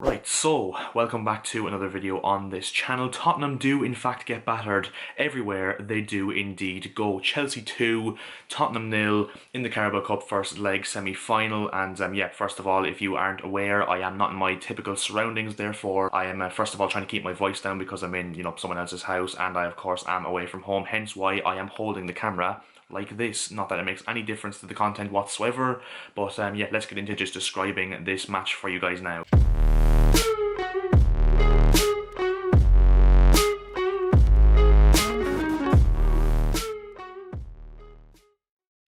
Right, so welcome back to another video on this channel. Tottenham do in fact get battered everywhere they do indeed go. Chelsea 2, Tottenham 0 in the Carabao Cup first leg semi-final. And yeah, first of all, if you aren't aware, I am not in my typical surroundings. Therefore, I am first of all trying to keep my voice down because I'm in, someone else's house, and I of course am away from home. Hence why I am holding the camera like this. Not that it makes any difference to the content whatsoever, but yeah, let's get into just describing this match for you guys now.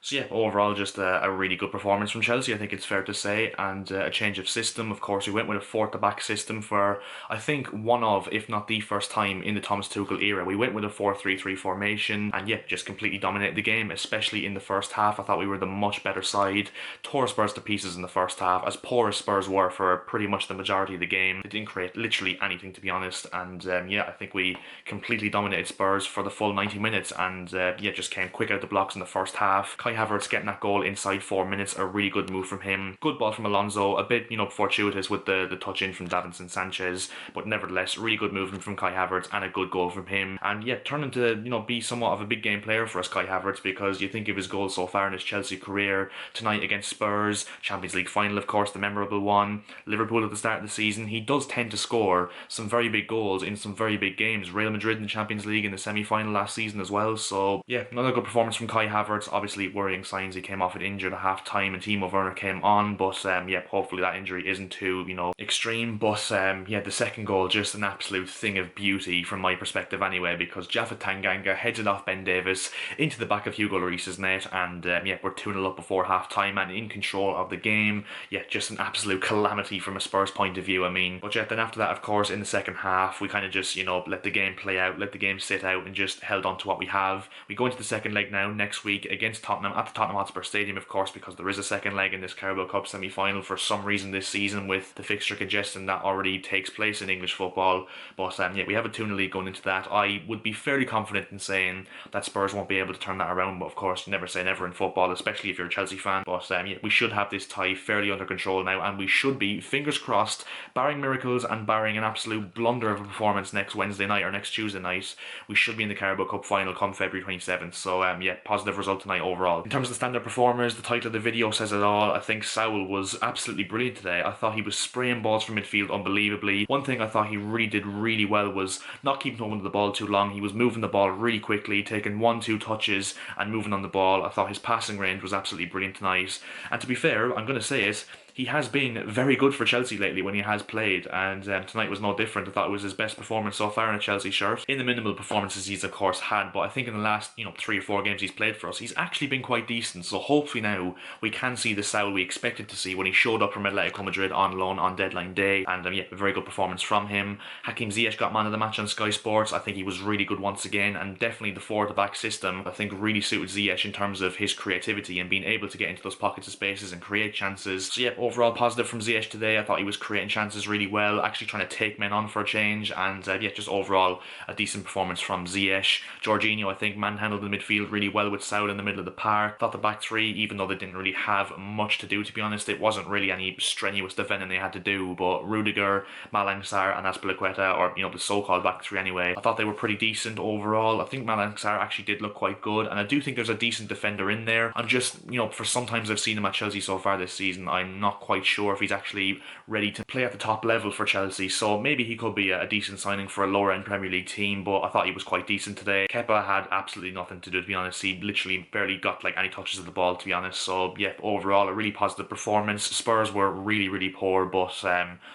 So yeah, overall just a really good performance from Chelsea, I think it's fair to say, and a change of system. Of course, we went with a four-at-the-back system for, I think, one of, if not the first time in the Thomas Tuchel era. We went with a 4-3-3 formation, and yeah, just completely dominated the game, especially in the first half. I thought we were the much better side, tore Spurs to pieces in the first half, as poor as Spurs were for pretty much the majority of the game. They didn't create literally anything, to be honest, and yeah, I think we completely dominated Spurs for the full 90 minutes, and yeah, just came quick out the blocks in the first half. Kai Havertz getting that goal inside 4 minutes, a really good move from him. Good ball from Alonso, a bit, fortuitous with the touch in from Davinson Sanchez, but nevertheless, really good movement from Kai Havertz and a good goal from him. And yeah, turning to, be somewhat of a big game player for us, Kai Havertz, because you think of his goals so far in his Chelsea career, tonight against Spurs, Champions League final, of course, the memorable one, Liverpool at the start of the season. He does tend to score some very big goals in some very big games. Real Madrid in the Champions League in the semi-final last season as well. So yeah, another good performance from Kai Havertz. Obviously worrying signs, he came off it injured at half time and Timo Werner came on, but yeah, hopefully that injury isn't too extreme. But yeah, the second goal, just an absolute thing of beauty from my perspective anyway, because Jaffa Tanganga headed off Ben Davis into the back of Hugo Lloris's net, and yeah, we're 2-0 up before half time and in control of the game. Yeah, just an absolute calamity from a Spurs point of view, I mean. But yeah, then after that, of course, in the second half, we kind of just let the game play out, let the game sit out, and just held on to what we have. We go into the second leg now next week against Tottenham at the Tottenham Hotspur Stadium, of course, because there is a second leg in this Carabao Cup semi-final for some reason this season with the fixture congestion that already takes place in English football. But yeah, we have a 2-0 lead going into that. I would be fairly confident in saying that Spurs won't be able to turn that around, but of course, never say never in football, especially if you're a Chelsea fan. But yeah, we should have this tie fairly under control now, and we should be, fingers crossed, barring miracles and barring an absolute blunder of a performance next Wednesday night or next Tuesday night, we should be in the Carabao Cup final come February 27th. So yeah, positive result tonight overall. In terms of the standout performers, the title of the video says it all. I think SAUL was absolutely brilliant today. I thought he was spraying balls from midfield unbelievably. One thing I thought he really did really well was not keeping hold of the ball too long. He was moving the ball really quickly, taking 1-2 touches and moving on the ball. I thought his passing range was absolutely brilliant tonight. And to be fair, I'm going to say it, he has been very good for Chelsea lately when he has played, and tonight was no different. I thought it was his best performance so far in a Chelsea shirt. In the minimal performances he's of course had, but I think in the last 3 or 4 games he's played for us, he's actually been quite decent. So hopefully now we can see the Saul we expected to see when he showed up from Atletico Madrid on loan on deadline day. And yeah, a very good performance from him. Hakim Ziyech got man of the match on Sky Sports. I think he was really good once again, and definitely the four-at-the-back system I think really suited Ziyech in terms of his creativity and being able to get into those pockets of spaces and create chances. So yeah, overall positive from Ziyech today. I thought he was creating chances really well, actually trying to take men on for a change, and yeah, just overall a decent performance from Ziyech. Jorginho, I think, manhandled the midfield really well with Saul in the middle of the park. Thought the back three, even though they didn't really have much to do, to be honest, it wasn't really any strenuous defending they had to do, but Rudiger, Malang Sarr and Azpilicueta, or the so-called back three anyway, I thought they were pretty decent overall. I think Malang Sarr actually did look quite good, and I do think there's a decent defender in there. I'm just, for sometimes I've seen him at Chelsea so far this season, I'm not quite sure if he's actually ready to play at the top level for Chelsea, so maybe he could be a decent signing for a lower end Premier League team, but I thought he was quite decent today. Kepa had absolutely nothing to do, to be honest. He literally barely got like any touches of the ball, to be honest. So yeah, overall a really positive performance. Spurs were really poor, but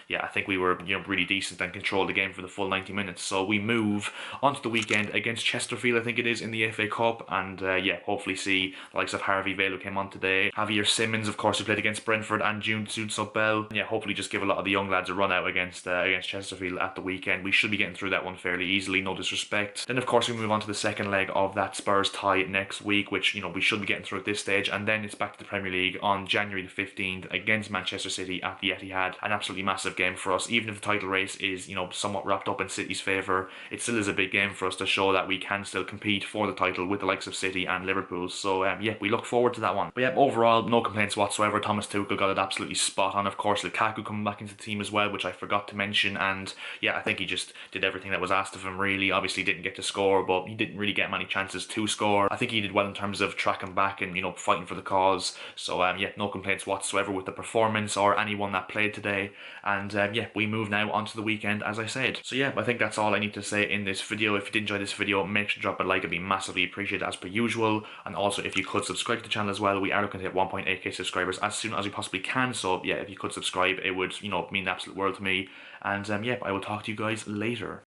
yeah, I think we were really decent and controlled the game for the full 90 minutes. So we move onto the weekend against Chesterfield, I think it is, in the FA Cup, and yeah, hopefully see the likes of Harvey Vale, who came on today, Javier Simmons, of course, who played against Brentford, and June Sub-Bell. Yeah, hopefully just give a lot of the young lads a run out against Chesterfield at the weekend. We should be getting through that one fairly easily, no disrespect. Then of course we move on to the second leg of that Spurs tie next week, which we should be getting through at this stage, and then it's back to the Premier League on January the 15th against Manchester City at the Etihad. An absolutely massive game for us. Even if the title race is somewhat wrapped up in City's favour, it still is a big game for us to show that we can still compete for the title with the likes of City and Liverpool. So yeah, we look forward to that one. But yeah, overall no complaints whatsoever. Thomas Tuchel got it absolutely absolutely spot on. Of course, Lukaku coming back into the team as well, which I forgot to mention. And yeah, I think he just did everything that was asked of him, really. Obviously, didn't get to score, but he didn't really get many chances to score. I think he did well in terms of tracking back and, fighting for the cause. So, yeah, no complaints whatsoever with the performance or anyone that played today. And yeah, we move now onto the weekend, as I said. So yeah, I think that's all I need to say in this video. If you did enjoy this video, make sure to drop a like. It'd be massively appreciated as per usual. And also, if you could subscribe to the channel as well, we are looking to hit 1.8k subscribers as soon as we possibly can. So yeah, if you could subscribe, it would, mean the absolute world to me. And yeah, I will talk to you guys later.